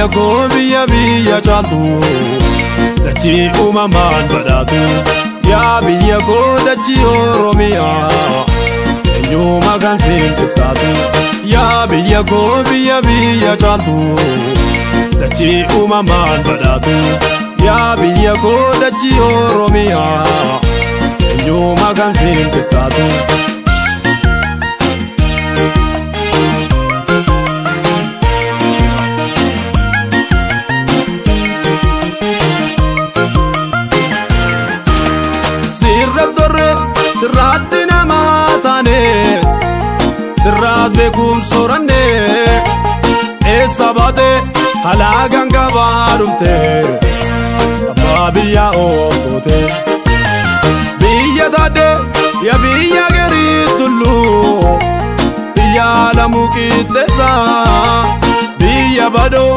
biyya koo biyya caaltu dachii uumamaan badhaatu yaa biyya koo dachii Oromiyaa eenyuma kan siin tuttaatu yaa biyya koo biyya caaltu dachii uumamaan badhaatu yaa biyya koo dachii Oromiyaa eenyuma kan siin tuttaatu. Sirraatti nama taane sirraat beekum soranne eessa baate halaagaan gabaa dhufte abbaa biyya ookoote biyya taadde ya biyya garii tullu biyya lamuu qixxeessa biyya badoo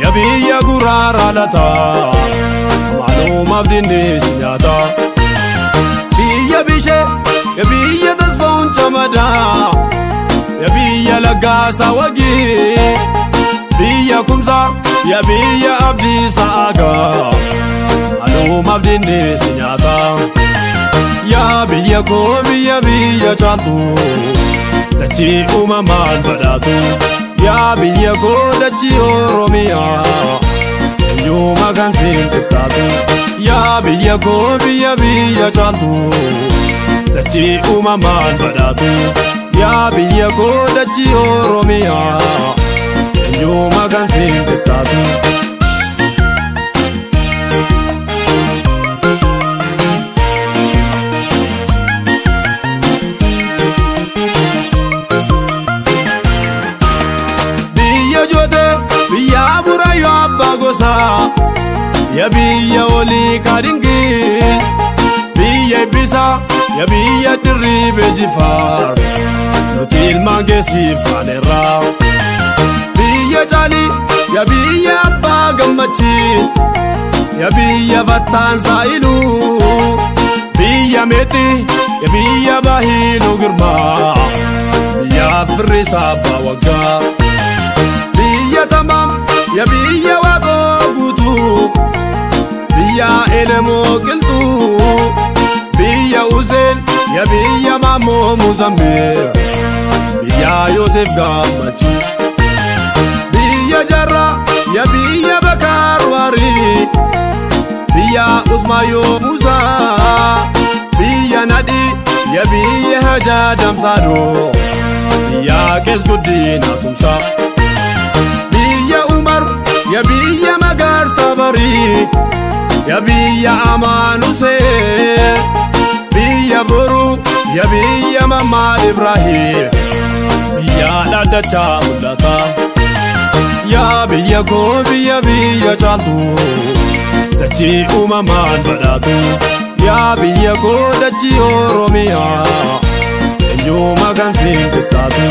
ya biyya guraara lata maalumaaf dinnis nyaata. Ya bishe ya biya tasfaun chamada ya biya lagasa wagi biya kumsa ya biya abdi saaga alum abdi nisinyata ya biya ko biya chantu dachi umaman badatu ya biya ko dachi Oromiyaa eenyuma kan siin tuttaatu yaa biyya koo biyya caaltu dachii uumamaan badhaatu yaa biyya koo dachii Oromiyaa eenyuma kan siin tuttaatu. Biyya joote biyya buraayyoo abbaa gosaa ya biyya olii kaadingi biyya eebbisa ya biyya dirribe jifaar nuti ilmaan keessiif kaanerraa biyya caalii ya biyya abbaa gammachiis ya biyya fattaan saayiluu biyya meexxi ya biyya bahiiluu girmaa biyya firrisaa abbaa waggaa biyya tamaam ya biyya waaqoo guutuu biyya elemoo qilxuu biyya Useen ya biyya Maammoo Muzambiir biyya Yoosef Gammachuu biyya Jarraa ya biyya Bakaar Waarii biyya Usmaayoo Muusaa biyya Nadhii ya biyya Hajaa Damsaadoo biyya Qees Guddinaa Tumsaa biyya Umar ya biyya Magaarsaa Barii ya biyya Amaan Huseen biyya Boruu ya biyya Mammaad Ibraahim biyya Dhaddachaa Mul'ata yaa biyya koo biyya caaltu dachii uumamaan badhaatu yaa biyya koo dachii Oromiyaa eenyuma kan siin tuttaatu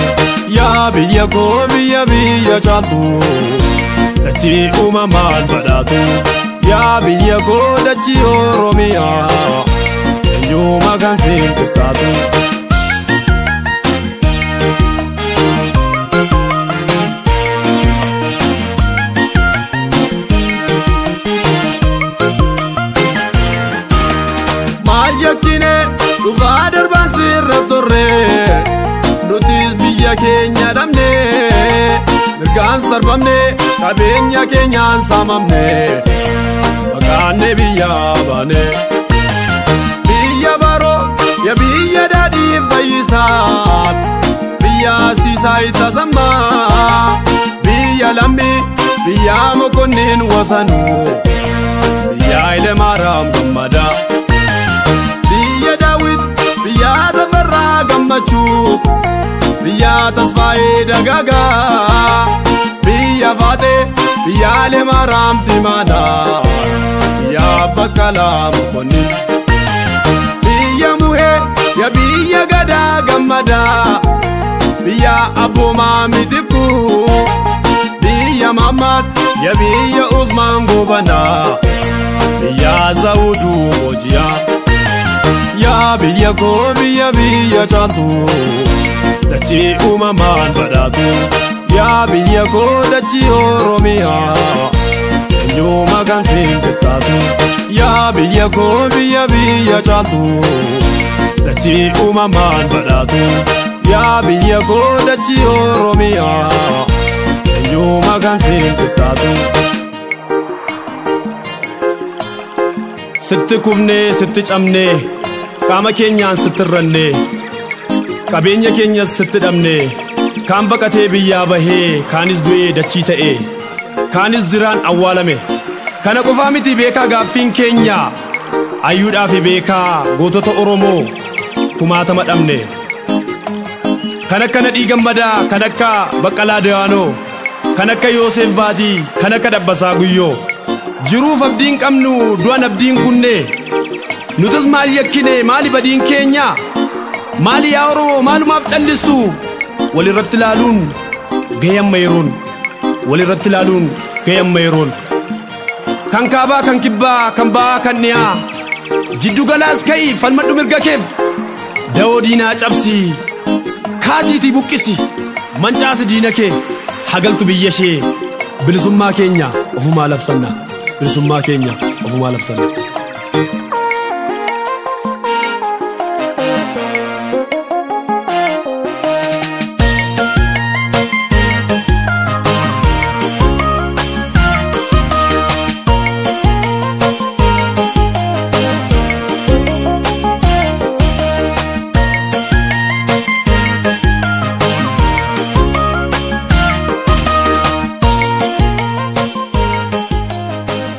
yaa biyya koo biyya caaltu dachii uumamaan badhaatu yaa biyya koo dachii Oromiyaa eenyuma kan siin tuttaatu. Maal yakkine dhufaa darbaan sirra turre nutis biyya keenya dhabne mirgaan sarbamne qabeenya keenyaan saamamne maqaanne biyya baane biyya Baroo ya biyya Daadhii Fayyisaat biyya Siisaay Tasammaa biyya Lammii biyya Mokonnin Wasanuu biyya Hayilemaariyaam Gammadaa biyya Daawit biyya Tafarraa Gammachuu biyya Tasfaayee Dagaagaa biyya Faatee biyya Hayilemaariyaam Diimaanaa biyya Baqqalaa Mokonnin biyya Muhee ya biyya Gadaa Gammadaa biyya Abboomaa Mitikkuu biyya Maammaad ya biyya Usmaan Goobanaa biyya Zawuduu Moojiyaa yaa biyya koo biyya caaltu dachii uumamaan badhaatu yaa biyya koo dachii Oromiyaa eenyuma kan siin qixxaatu yaa biyya koo biyya caaltu dachii uumamaan badhaatu yaa biyya koo dachii Oromiyaa eenyuma kan siin qixxaatu. Sitti kufnee sitti cabnee qaama keenyaan sitti irrannee qabeenya keenyas sitti dhabnee kaan baqatee biyyaa bahee kaanis du'ee dachii ta'ee kaanis jiraan awwaalame kana qofaa miti beekaa gaaffiin keenya ayyuudhaa fi beekaa gootota Oromoo kumaatama dhabne kan akka Nadhii Gammadaa kan akka Baqqalaa Dawaanoo kan akka Yoosef Baatii kan akka Dabbasaa Guyyoo jiruuf abdiin qabnu du'an abdiin kunne nutis maal yakkine maali badiin keenya maali yaa Oromoo maalumaaf callistu walirratti ilaaluun gayamma yeroon walirratti ilaaluun gayamma yeroon kan kaabaa kan kibbaa kan ba'aa kan dhiyaa jiddu galaas ka'i falmadhu mirga keef da'oo diinaa cabsi kaasiitii buqqisi mancaasi diina kee hagaltu biyya ishee bilisummaa keenya ofumaa labsanna bilisummaa keenya ofumaa labsanna.